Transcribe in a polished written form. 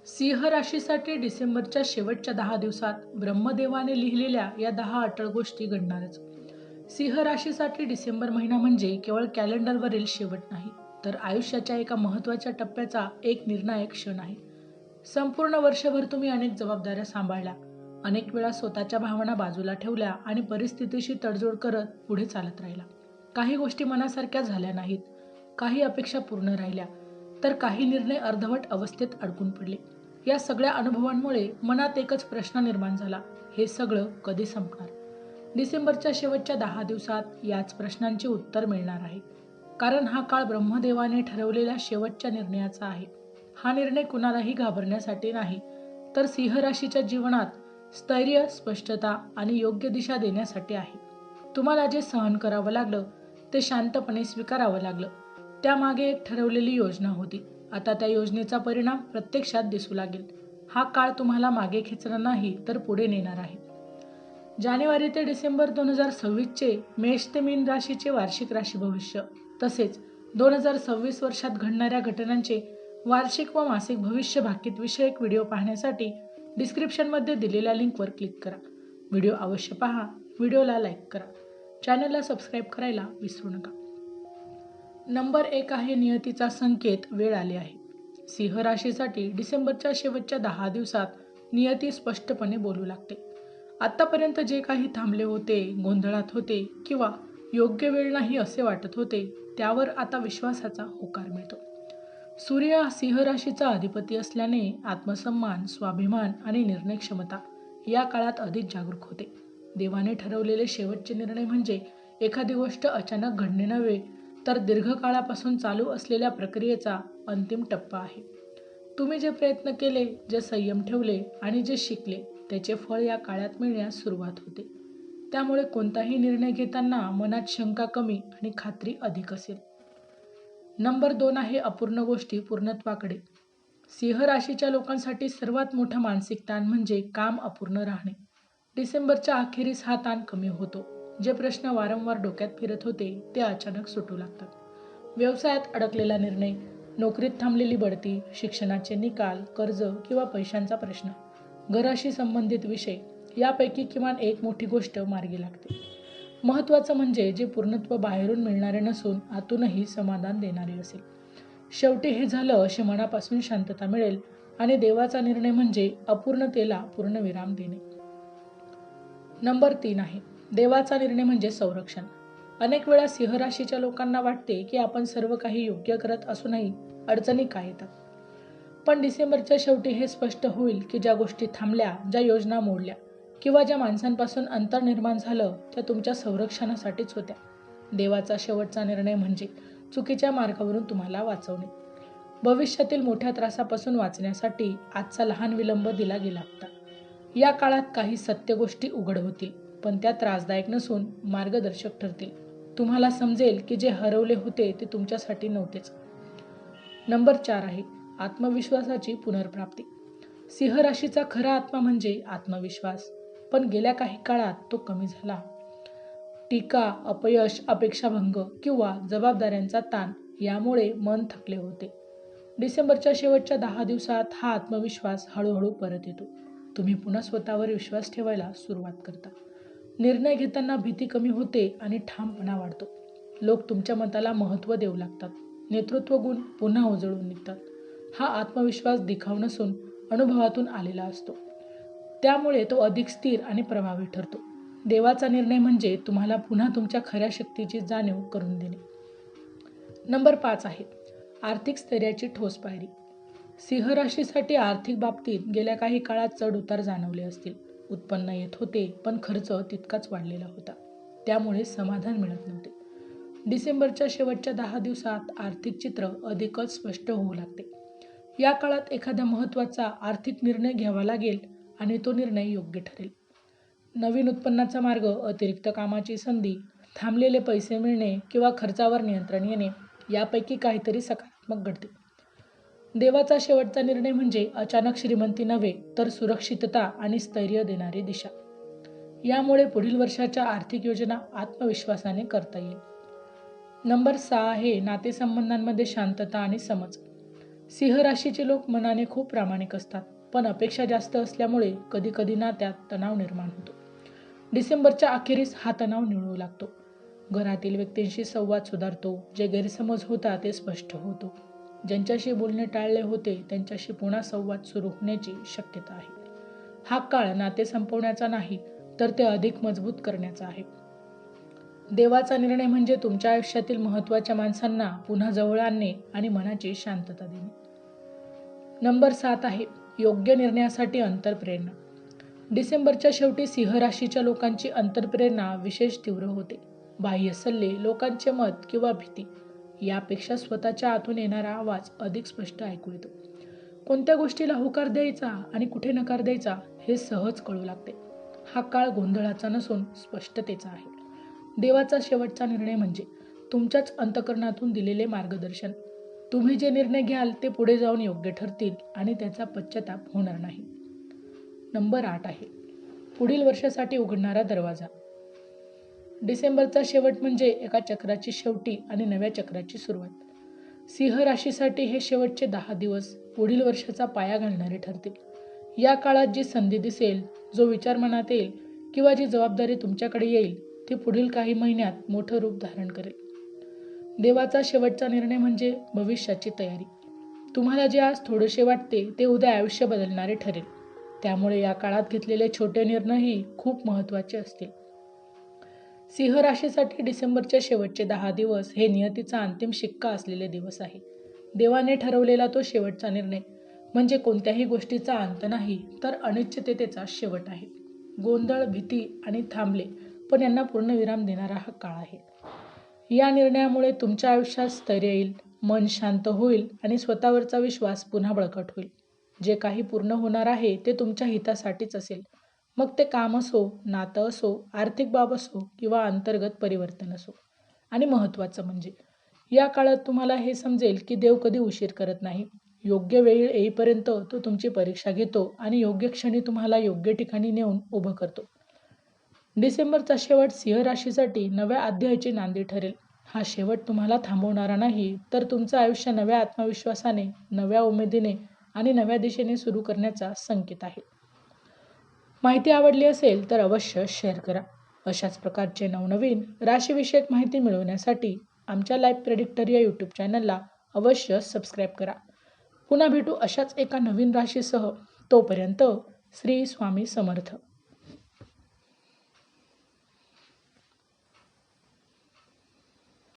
सिंह राशीसाठी डिसेंबरच्या शेवटच्या 10 दिवसात ब्रह्मदेवाने लिहिलेल्या या 10 अटळ गोष्टी घडणारच. सिंह राशीसाठी डिसेंबर महिना म्हणजे केवळ कॅलेंडरवरील शेवट नाही, तर आयुष्याच्या एका महत्त्वाच्या टप्प्याचा एक निर्णायक क्षण आहे. संपूर्ण वर्षभर तुम्ही अनेक जबाबदाऱ्या सांभाळल्या, अनेक वेळा स्वतःच्या भावना बाजूला ठेवल्या आणि परिस्थितीशी तडजोड करत पुढे चालत राहिला. काही गोष्टी मनासारख्या झाल्या नाहीत, काही अपेक्षा पूर्ण राहिल्या, तर काही निर्णय अर्धवट अवस्थेत अडकून पडले. या सगळ्या अनुभवांमुळे मनात एकच प्रश्न निर्माण झाला, हे सगळं कधी संपणार? डिसेंबरच्या शेवटच्या 10 दिवसात याच प्रश्नांची उत्तर मिळणार आहे. कारण हा काळ ब्रह्मदेवाने ठरवलेल्या शेवटच्या निर्णयाचा आहे. हा निर्णय कुणालाही घाबरण्यासाठी नाही, तर सिंह राशीच्या जीवनात स्थैर्य, स्पष्टता आणि योग्य दिशा देण्यासाठी आहे. तुम्हाला जे सहन करावं लागलं, ते शांतपणे स्वीकारावं लागलं. त्यामागे एक ठरवलेली योजना होती. आता त्या योजनेचा परिणाम प्रत्यक्षात दिसू लागेल. हा काळ तुम्हाला मागे खेचणार नाही, तर पुढे नेणार आहे. जानेवारी ते डिसेंबर 2026 चे मेष ते मीन राशीचे वार्षिक राशी भविष्य, तसेच 2026 वर्षात घडणाऱ्या घटनांचे वार्षिक व मासिक भविष्य भाकीत विषयक व्हिडिओ पाहण्यासाठी डिस्क्रिप्शनमध्ये दिलेल्या लिंकवर क्लिक करा. व्हिडिओ अवश्य पहा, व्हिडिओला लाईक करा, चॅनलला सबस्क्राईब करायला विसरू नका. नंबर 1 आहे नियतीचा संकेत, वेळ आली आहे. सिंह राशीसाठी डिसेंबरच्या शेवटच्या 10 दिवसात नियती स्पष्टपणे बोलू लागते. आतापर्यंत जे काही थांबले होते, गोंधळात होते किंवा योग्य वेळ नाही असे वाटत होते, त्यावर आता विश्वासाचा होकार मिळतो. सूर्य हा सिंह राशीचा अधिपती असल्याने आत्मसन्मान, स्वाभिमान आणि निर्णय क्षमता या काळात अधिक जागरूक होते. देवाने ठरवलेले शेवटचे निर्णय म्हणजे एखादी गोष्ट अचानक घडणे नव्हे, तर दीर्घकाळापासून चालू असलेल्या प्रक्रियेचा अंतिम टप्पा आहे. तुम्ही जे प्रयत्न केले, जे संयम ठेवले आणि जे शिकले, त्याचे फळ या काळात मिळण्यास सुरुवात होते. त्यामुळे कोणताही निर्णय घेताना मनात शंका कमी आणि खात्री अधिक असेल. नंबर 2 आहे अपूर्ण गोष्टी पूर्णत्वाकडे. सिंह राशीच्या लोकांसाठी सर्वात मोठा मानसिक ताण म्हणजे काम अपूर्ण राहणे. डिसेंबरच्या अखेरीस हा ताण कमी होतो. जे प्रश्न वारंवार डोक्यात फिरत होते, ते अचानक सुटू लागतात. व्यवसायात अडकलेला निर्णय, नोकरीत थांबलेली बढती, शिक्षणाचे निकाल, कर्ज किंवा पैशांचा प्रश्न, घराशी संबंधित विषय यापैकी किमान एक मोठी गोष्ट मार्गी लागते. महत्त्वाचं म्हणजे जे पूर्णत्व बाहेरून मिळणारे नसून आतूनही समाधान देणारे असेल. शेवटी हे झालं अशी मनापासून शांतता मिळेल आणि देवाचा निर्णय म्हणजे अपूर्णतेला पूर्णविराम देणे. नंबर 3 आहे देवाचा निर्णय म्हणजे संरक्षण. अनेक वेळा सिंह राशीच्या लोकांना वाटते की आपण सर्व काही योग्य करत असूनही अडचणी का येतात. पण डिसेंबरच्या शेवटी हे स्पष्ट होईल की ज्या गोष्टी थांबल्या, ज्या योजना मोडल्या किंवा ज्या माणसांपासून अंतर निर्माण झालं, त्या तुमच्या संरक्षणासाठीच होत्या. देवाचा शेवटचा निर्णय म्हणजे चुकीच्या मार्गावरून तुम्हाला वाचवणे. भविष्यातील मोठ्या त्रासापासून वाचण्यासाठी आजचा लहान विलंब दिला गेला होता. या काळात काही सत्य गोष्टी उघड होतील, पण त्या त्रासदायक नसून मार्गदर्शक ठरतील. तुम्हाला समजेल की जे हरवले होते ते तुमच्यासाठी नव्हतेच. नंबर 4 आहे आत्मविश्वासाची पुनर्प्राप्ती. सिंह राशीचा खरा आत्मा म्हणजे आत्मविश्वास, पण गेल्या काही काळात तो कमी झाला. टीका, अपयश, अपेक्षाभंग किंवा जबाबदाऱ्यांचा ताण यामुळे मन थकले होते. डिसेंबरच्या शेवटच्या 10 दिवसात हा आत्मविश्वास हळूहळू परत येतो. तुम्ही पुन्हा स्वतःवर विश्वास ठेवायला सुरुवात करता. निर्णय घेताना भीती कमी होते आणि ठामपणा वाढतो. लोक तुमच्या मताला महत्त्व देऊ लागतात. नेतृत्व गुण पुन्हा उजळून निघतात. हा आत्मविश्वास दिखाऊ नसून अनुभवातून आलेला असतो. त्यामुळे तो अधिक स्थिर आणि प्रभावी ठरतो. देवाचा निर्णय म्हणजे तुम्हाला पुन्हा तुमच्या खऱ्या शक्तीची जाणीव करून देणे. नंबर 5 आहे आर्थिक स्थैर्याची ठोस पायरी. सिंह राशीसाठी आर्थिक बाबतीत गेल्या काही काळात चढ उतार जाणवले असतील. उत्पन्न येत होते, पण खर्च तितकाच वाढलेला होता. त्यामुळे समाधान मिळत नव्हते. डिसेंबरच्या शेवटच्या 10 दिवसात आर्थिक चित्र अधिकच स्पष्ट होऊ लागते. या काळात एखादा महत्त्वाचा आर्थिक निर्णय घ्यावा लागेल आणि तो निर्णय योग्य ठरेल. नवीन उत्पन्नाचा मार्ग, अतिरिक्त कामाची संधी, थांबलेले पैसे मिळणे किंवा खर्चावर नियंत्रण येणे यापैकी काहीतरी सकारात्मक घडते. देवाचा शेवटचा निर्णय म्हणजे अचानक श्रीमंती नव्हे, तर सुरक्षितता आणि स्थैर्य देणारी दिशा. यामुळे पुढील वर्षाच्या आर्थिक योजना आत्मविश्वासाने करता येईल. नंबर 6 आहे नातेसंबंधांमध्ये शांतता आणि समज. सिंह राशीचे लोक मनाने खूप प्रामाणिक असतात, पण अपेक्षा जास्त असल्यामुळे कधी कधी नात्यात तणाव निर्माण होतो. डिसेंबरच्या अखेरीस हा तणाव निवळू लागतो. घरातील व्यक्तींशी संवाद सुधारतो. जे गैरसमज होता ते स्पष्ट होतो. ज्यांच्याशी बोलणे टाळले होते त्यांच्याशी पुन्हा संवाद सुरू होण्याची शक्यता आहे. हा काळ नाते संपवण्याचा नाही, तर ते अधिक मजबूत करण्याचा आहे. देवाचा निर्णय म्हणजे तुमच्या आयुष्यातील महत्त्वाच्या माणसांना पुन्हा जवळ आणणे आणि मनाची शांतता देणे. नंबर 7 आहे योग्य निर्णयासाठी अंतर्प्रेरणा. डिसेंबरच्या शेवटी सिंह राशीच्या लोकांची अंतर्प्रेरणा विशेष तीव्र होते. बाह्य सल्ले, लोकांचे मत किंवा भीती यापेक्षा स्वतःच्या आतून येणारा आवाज अधिक स्पष्ट ऐकू येतो. कोणत्या गोष्टीला होकार द्यायचा आणि कुठे नकार द्यायचा हे सहज कळू लागते. हा काळ गोंधळाचा नसून स्पष्टतेचा आहे. देवाचा शेवटचा निर्णय म्हणजे तुमच्याच अंतःकरणातून दिलेले मार्गदर्शन. तुम्ही जे निर्णय घ्याल ते पुढे जाऊन योग्य ठरतील आणि त्याचा पश्चाताप होणार नाही. नंबर 8 आहे पुढील वर्षासाठी उघडणारा दरवाजा. डिसेंबरचा शेवट म्हणजे एका चक्राची शेवटी आणि नव्या चक्राची सुरुवात. सिंह राशीसाठी हे शेवटचे 10 दिवस पुढील वर्षाचा पाया घालणारे ठरतील. या काळात जी संधी दिसेल, जो विचार मनात येईल किंवा जी जबाबदारी तुमच्याकडे येईल ती पुढील काही महिन्यात मोठं रूप धारण करेल. देवाचा शेवटचा निर्णय म्हणजे भविष्याची तयारी. तुम्हाला जे आज थोडेसे वाटते ते उद्या आयुष्य बदलणारे ठरेल. त्यामुळे या काळात घेतलेले छोटे निर्णयही खूप महत्त्वाचे असतील. सिंह राशीसाठी डिसेंबरचे शेवटचे 10 दिवस हे नियतीचा अंतिम शिक्का असलेले दिवस आहे. देवाने ठरवलेला तो शेवटचा निर्णय म्हणजे कोणत्याही गोष्टीचा अंत नाही, तर अनिश्चिततेचा शेवट आहे. गोंधळ, भीती आणि थांबले पण यांना पूर्णविराम देणारा हा काळ आहे. या निर्णयामुळे तुमच्या आयुष्यात स्थैर्य येईल, मन शांत होईल आणि स्वतःवरचा विश्वास पुन्हा बळकट होईल. जे काही पूर्ण होणार आहे ते तुमच्या हितासाठीच असेल. मग ते काम असो, नातं असो, आर्थिक बाब असो किंवा अंतर्गत परिवर्तन असो. आणि महत्त्वाचं म्हणजे या काळात तुम्हाला हे समजेल की देव कधी उशीर करत नाही. योग्य वेळ येईपर्यंत तो तुमची परीक्षा घेतो आणि योग्य क्षणी तुम्हाला योग्य ठिकाणी नेऊन उभं करतो. डिसेंबरचा शेवट सिंह राशीसाठी नव्या अध्यायाची नांदी ठरेल. हा शेवट तुम्हाला थांबवणारा नाही, तर तुमचं आयुष्य नव्या आत्मविश्वासाने, नव्या उमेदीने आणि नव्या दिशेने सुरू करण्याचा संकेत आहे. माहिती आवडली असेल तर अवश्य शेअर करा. अशाच प्रकारचे नवनवीन राशीविषयक माहिती मिळवण्यासाठी आमच्या लाईफ प्रेडिक्टर या यूट्यूब चॅनलला अवश्य सबस्क्राईब करा. पुन्हा भेटू अशाच एका नवीन राशीसह. तोपर्यंत श्री स्वामी समर्थ.